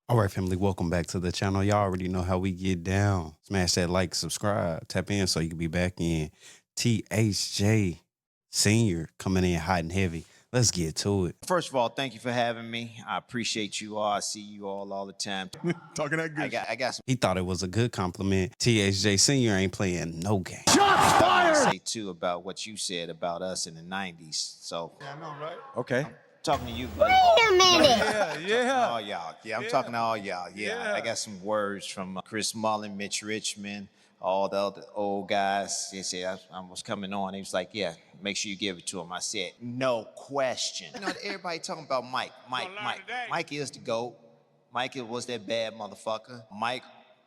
All right, family, welcome back to the channel. Y'all already know how we get down. Smash that like, subscribe, tap in so you can be back in. THJ Senior coming in hot and heavy. Let's get to it. First of all, thank you for having me. I appreciate you all. I see you all the time. Talking that good. I got some He thought it was a good compliment. THJ Senior ain't playing no game. Shots fired! to say too about what you said about us in the '90s. So, Yeah, I know, right? Okay. talking to you, buddy. Wait a minute. Yeah. All y'all. Yeah, I'm talking to all y'all. Yeah, I got some words from Chris Mullen, Mitch Richmond, all the other old guys. They said I was coming on. He was like, "Yeah, make sure you give it to him." I said, "No question." You know, everybody talking about Mike. Mike is the GOAT. Mike was that bad motherfucker. Mike,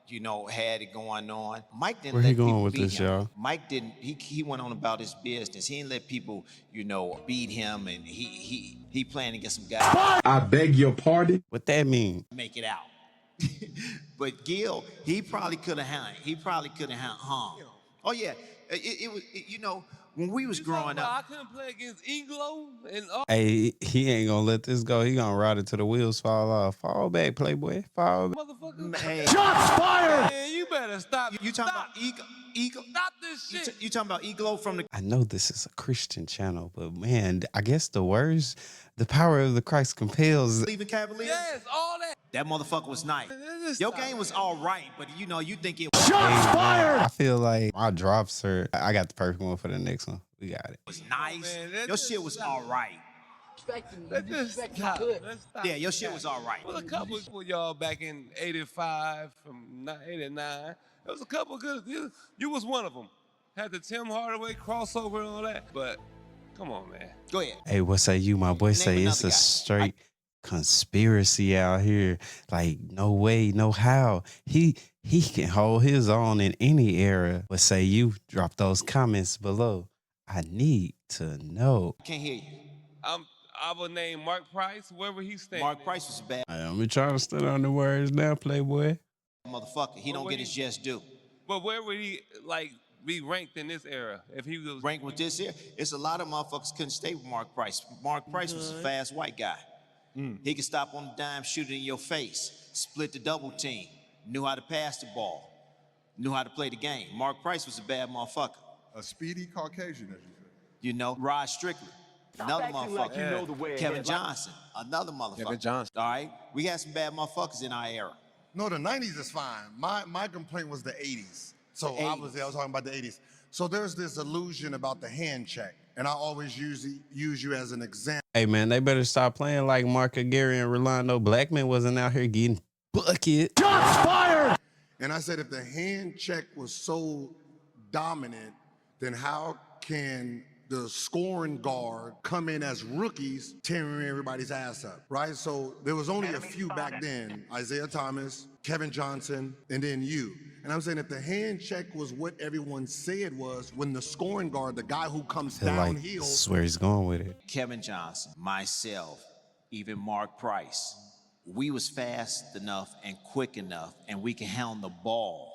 you know, had it going on. Mike didn't Where let he going people with beat this, him. y'all? Mike didn't. He went on about his business. He didn't let people, you know, beat him, and he playing against some guys. I beg your pardon. What that mean? Make it out. But Gil, he probably could have hung. Hung. Oh yeah, it was. You know, when we was growing up. I couldn't play against Iglo and all. Hey, he ain't gonna let this go. He gonna ride it till the wheels fall off. Fall back, Playboy. Fall back. Motherfucker. Hey, Shots fired! Man, you better stop. you talking Stop. about Ego? Stop this shit. You talking about Iglo from the? I know this is a Christian channel, but man, I guess the words, the power of the Christ compels. Cleveland Cavaliers? Yes, all that. That motherfucker was nice. Just Your stop game it. was all right, but you know, you think it was Hey, man, fired! I feel like my drops are. I got the perfect one for the next one. We got it. nice. man, that Your just shit was stop. all right. Let's just stop. Let's stop. Yeah, your shit was all right. There was a couple of y'all back in '85 from '89. There was a couple good. You was one of them. Had the Tim Hardaway crossover and all that. But come on, man. Go ahead. Hey, what say you? My boy say it's another a guy. straight conspiracy out here. Like no way, no how. He can hold his own in any era. What say you? Drop those comments below. I need to know. Can't hear you. I would name Mark Price wherever he's standing. Mark Price was a bad I'm trying to stand on the words now, Playboy. motherfucker. He don't get his just due. But where would he like be ranked in this era if he was Rank with this here, it's a lot of motherfuckers couldn't stay with Mark Price. Mark Price was a fast white guy. He could stop on the dime, shoot it in your face, split the double team, knew how to pass the ball, knew how to play the game. Mark Price was a bad motherfucker. A speedy Caucasian, as you said. You know, Rod Strickland, another motherfucker. Kevin Johnson, another motherfucker. Kevin Johnson. All right, we had some bad motherfuckers in our era. No, the 90s is fine. My complaint was the 80s. So I was talking about the 80s. So there's this illusion about the hand check. And I always use you as an example. Hey man, they better stop playing like Mark Aguirre and Rolando Blackman wasn't out here getting bucket. Shots fired! And I said, if the hand check was so dominant, then how can the scoring guard come in as rookies, tearing everybody's ass up, right? So there was only a few back then, Isaiah Thomas, Kevin Johnson, and then you. And I'm saying if the hand check was what everyone said was, when the scoring guard, the guy who comes I feel like downhill. this is where he's going with it. Kevin Johnson, myself, even Mark Price, we was fast enough and quick enough, and we can handle the ball.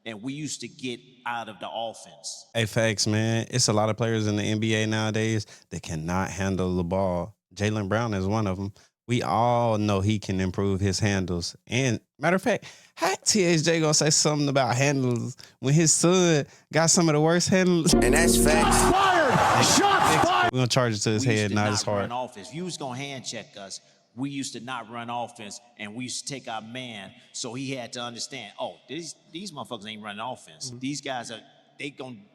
And we used to get out of the offense. Hey, facts, man. It's a lot of players in the NBA nowadays that cannot handle the ball. Jaylen Brown is one of them. We all know he can improve his handles. And matter of fact, how THJ gonna say something about handles when his son got some of the worst handles? And that's facts. Fired! Shots fired! We're gonna charge it to his We used head, to not his heart. run offense. If you was gonna hand check us, we used to not run offense, and we used to take our man, so he had to understand, oh, these motherfuckers ain't running offense. These guys are,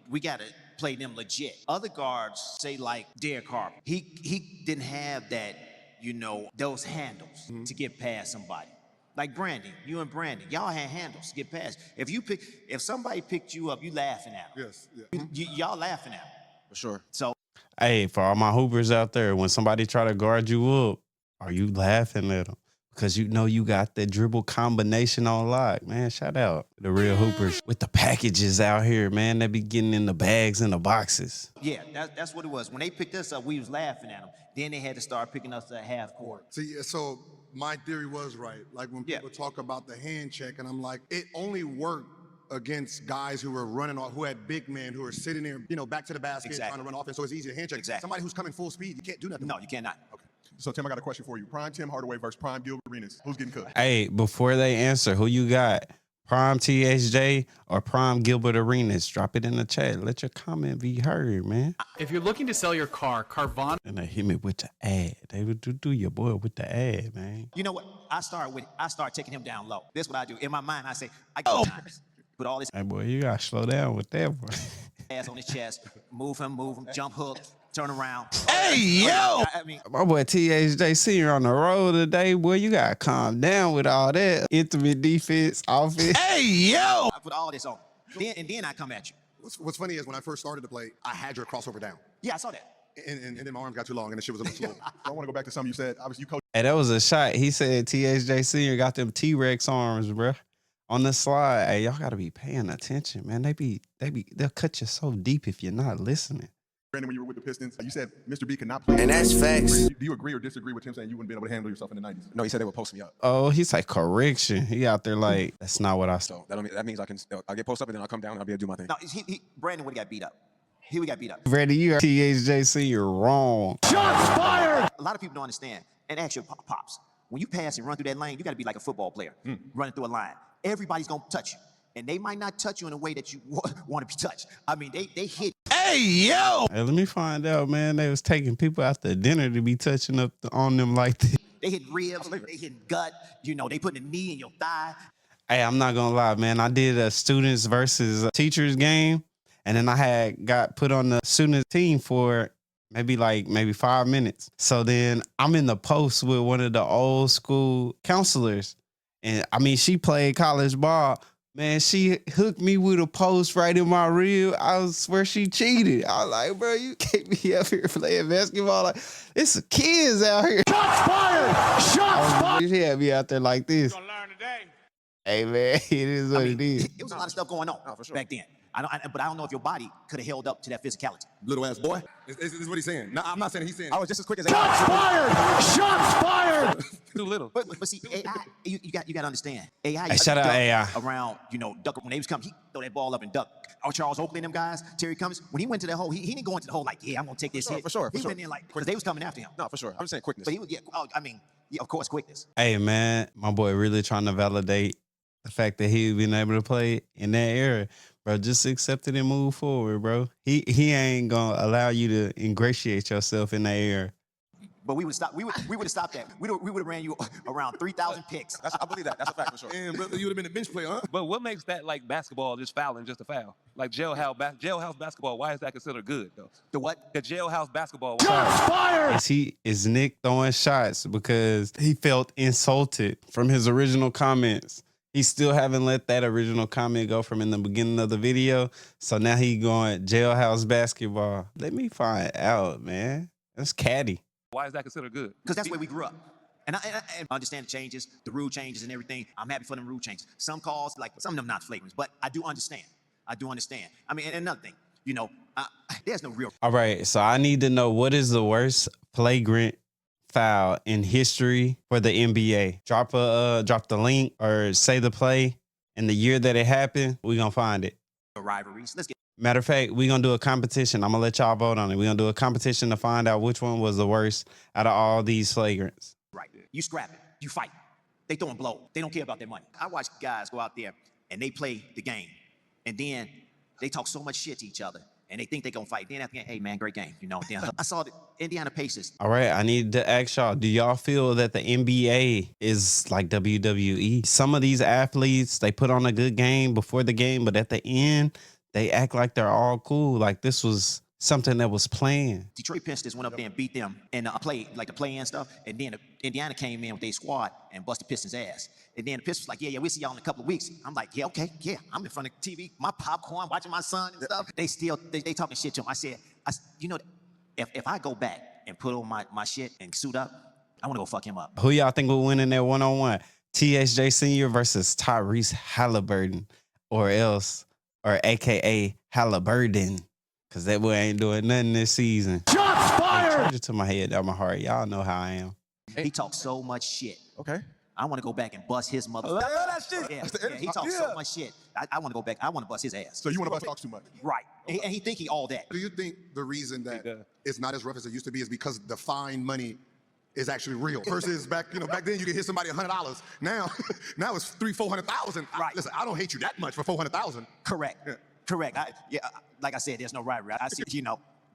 we gotta play them legit. Other guards, say like Derek Harper, he didn't have that, you know, those handles to get past somebody. Like Brandon, you and Brandon, y'all had handles to get past. If somebody picked you up, you laughing at them. Yes, yeah. Y'all laughing at them. for sure? So Hey, for all my hoopers out there, when somebody try to guard you up, are you laughing at them? Because you know you got that dribble combination on lock, man. Shout out the real hoopers with the packages out here, man. They be getting in the bags and the boxes. yeah, that's what it was. When they picked us up, we was laughing at them. Then they had to start picking us at half court. See, so my theory was right. Like when Yeah. people talk about the hand check, and I'm like, it only worked against guys who were running off, who had big men who are sitting there, you know, back to the basket, Exactly. trying to run offense. So it's easy to hand check. Exactly. Somebody who's coming full speed, you can't do nothing. No, you cannot. Okay. So, Tim, I got a question for you. Prime Tim Hardaway versus Prime Gilbert Arenas. Who's getting cooked? Hey, before they answer, who you got? Prime THJ or Prime Gilbert Arenas? Drop it in the chat. Let your comment be heard, man. If you're looking to sell your car, Carvana. And they hit me with the ad. They would do your boy with the ad, man. You know what? I start taking him down low. This is what I do. In my mind, I say, I go times. Put all this Hey, boy, you got to slow down with that, boy. ass on his chest, move him, jump hook, turn around. Hey, yo! I mean, My boy THJ Senior on the road today, boy. You got to calm down with all that intimate defense, offense. Hey, yo! I put all this on. Then I come at you. What's funny is when I first started to play, I had your crossover down. Yeah, I saw that. And then my arms got too long and the shit was a little slow. I want to go back to something you said. Obviously, you coach. Hey, that was a shot. He said THJ Senior got them T-Rex arms, bro. On the slide. Hey, y'all got to be paying attention, man. They'll cut you so deep if you're not listening. Brandon, when you were with the Pistons, you said Mr. B could not play. And that's facts. Do you agree or disagree with him saying you wouldn't be able to handle yourself in the 90s? No, he said they would post me up. Oh, he's like, correction. He out there like, that's not what I saw. So that means I'll get posted up and then I'll come down and I'll be able to do my thing. No, Brandon would have got beat up. He would got beat up. Brandon, you are THJ Senior wrong. Shots fired! A lot of people don't understand. And ask your pops. When you pass and run through that lane, you got to be like a football player, running through a line. Everybody's going to touch you. And they might not touch you in a way that you want to be touched. I mean, they hit. Hey, yo! Hey, let me find out, man. They was taking people out to dinner to be touching up on them like this. They hit ribs, they hit gut. You know, they put a knee in your thigh. Hey, I'm not gonna lie, man. I did a students versus teachers game, and then I got put on the student team for maybe 5 minutes. So then I'm in the post with one of the old school counselors, and I mean, she played college ball. Man, she hooked me with a post right in my rib. I swear she cheated. I was like, bro, you can't be up here playing basketball. Like, it's kids out here. Shots fired! Shots fired! She had me out there like this. You're gonna learn today. Hey, man, it is what it is. It was a lot of stuff going on back then. But I don't know if your body could have held up to that physicality. Little ass boy. This is what he's saying. No, I'm not saying he's saying. I was just as quick as Shots fired! Shots fired! Too little. But see, AI, you got to understand. AI. Hey, shout out AI. Around, duck when they was coming, he throw that ball up and duck. Charles Oakley and them guys, Terry Cummings, when he went to that hole, he didn't go into the hole like, yeah, I'm gonna take this hit. For sure. He went in like, because they was coming after him. No, for sure. I'm saying quickness. But he was, of course, quickness. Hey, man, my boy really trying to validate the fact that he been able to play in that era. Bro, just accept it and move forward, bro. He ain't gonna allow you to ingratiate yourself in that era. But we would stop. We would have stopped that. We would have ran you around 3,000 picks. I believe that. That's a fact for sure. Damn, brother, you would have been a bench player, huh? But what makes that like basketball just fouling just a foul? Like jailhouse basketball, why is that considered good though? The what? The jailhouse basketball. Shots fired! Is Nick throwing shots because he felt insulted from his original comments? He still haven't let that original comment go from in the beginning of the video. So now he going jailhouse basketball. Let me find out, man. That's catty. Why is that considered good? Because that's where we grew up. And I understand the changes, the rule changes and everything. I'm happy for them rule changes. Some calls, like some of them not flagrant, but I do understand. I mean, and another thing, there's no real. All right, so I need to know, what is the worst flagrant foul in history for the NBA? Drop the link or say the play and the year that it happened. We're gonna find it. rivalries. Let's get. Matter of fact, we're gonna do a competition. I'm gonna let y'all vote on it. We're gonna do a competition to find out which one was the worst out of all these flagrants. Right. You scrap it. You fight. They throwing blow. They don't care about their money. I watch guys go out there and they play the game, and then they talk so much shit to each other, and they think they're gonna fight. Then after the game, hey man, great game. Then I saw the Indiana Pacers. All right, I need to ask y'all, do y'all feel that the NBA is like WWE? Some of these athletes, they put on a good game before the game, but at the end, they act like they're all cool. Like this was something that was planned. Detroit Pistons went up there and beat them in the play-in stuff, and then Indiana came in with their squad and busted Pistons' ass. And then the Pistons was like, yeah, we'll see y'all in a couple of weeks. I'm like, yeah, okay, yeah. I'm in front of TV, my popcorn, watching my son and stuff. They talking shit to him. I said, if I go back and put on my shit and suit up, I want to go fuck him up. Who y'all think will win in that one-on-one? THJ Senior versus Tyrese Halliburton, or AKA Halliburton, because that boy ain't doing nothing this season. Shots fired! Charge it to my head, down my heart. Y'all know how I am. He talks so much shit. Okay. I want to go back and bust his mother. I love that shit. Yeah, he talks so much shit. I want to go back. I want to bust his ass. So you want to bust talks too much? Right. And he think he all that. Do you think the reason that it's not as rough as it used to be is because the fine money is actually real. Versus back then you could hit somebody $100. Now, now it's $300,000-$400,000. Right. Listen, I don't hate you that much for $400,000. Correct. Yeah. Correct. Like I said, there's no rivalry. I see,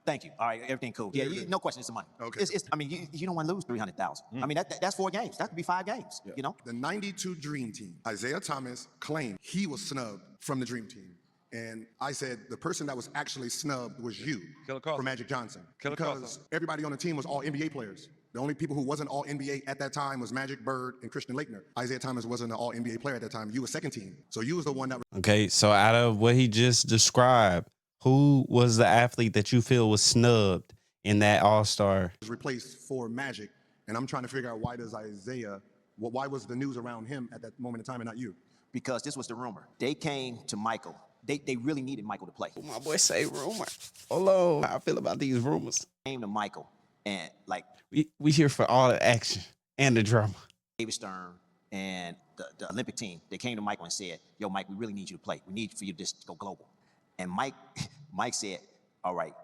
thank you. All right, everything cool. Yeah, no question, it's the money. Okay. I mean, you don't want to lose 300,000. I mean, that's 4 games. That could be 5 games, The 92 Dream Team, Isaiah Thomas claimed he was snubbed from the Dream Team. And I said the person that was actually snubbed was you Killer Carlson. for Magic Johnson. Killer because Carlson. everybody on the team was all NBA players. The only people who wasn't all NBA at that time was Magic, Bird, and Christian Laettner. Isaiah Thomas wasn't an all NBA player at that time. You were second team. So you was the one that Okay, so out of what he just described, who was the athlete that you feel was snubbed in that All-Star? was replaced for Magic. And I'm trying to figure out why was the news around him at that moment in time and not you? because this was the rumor. They came to Michael. They really needed Michael to play. My boy say rumor. Hold on. How I feel about these rumors? Came to Michael and like We here for all the action and the drama. David Stern and the Olympic team, they came to Michael and said, yo, Mike, we really need you to play. We need for you to just go global. And Mike said, all right,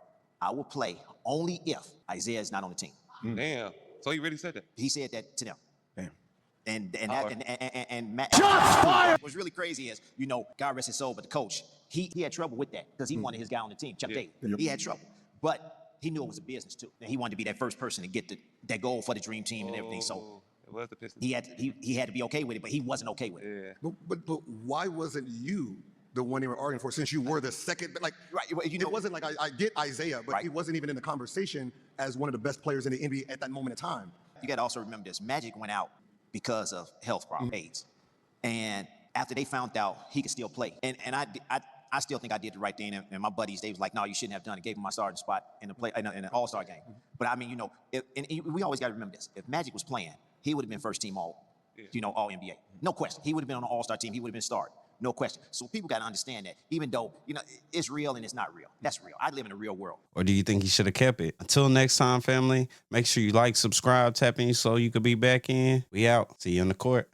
I will play only if Isaiah is not on the team. Damn. So he really said that? He said that to them. Damn. And Matt, Shots fired! what's really crazy is, God rest his soul, but the coach, he had trouble with that because he wanted his guy on the team, Chuck Davis. He had trouble. But he knew it was a business too. And he wanted to be that first person to get that goal for the dream team and everything. So it was the Pistons. he had to be okay with it, but he wasn't okay with it. Yeah. But why wasn't you the one they were arguing for, since you were the second? Like, Right, it wasn't like I get Isaiah, but Right. he wasn't even in the conversation as one of the best players in the NBA at that moment in time. You got to also remember this. Magic went out because of health problems, AIDS. And after they found out he could still play, and I still think I did the right thing. And my buddies, they was like, no, you shouldn't have done it. Gave him my starting spot in an All-Star game. But I mean, we always got to remember this. If Magic was playing, he would have been first team all NBA. No question. He would have been on the All-Star team. He would have been started. No question. So people got to understand that, even though, it's real and it's not real. That's real. I live in a real world. Or do you think he should have kept it? Until next time, family, make sure you like, subscribe, tap in so you could be back in. We out. See you on the court.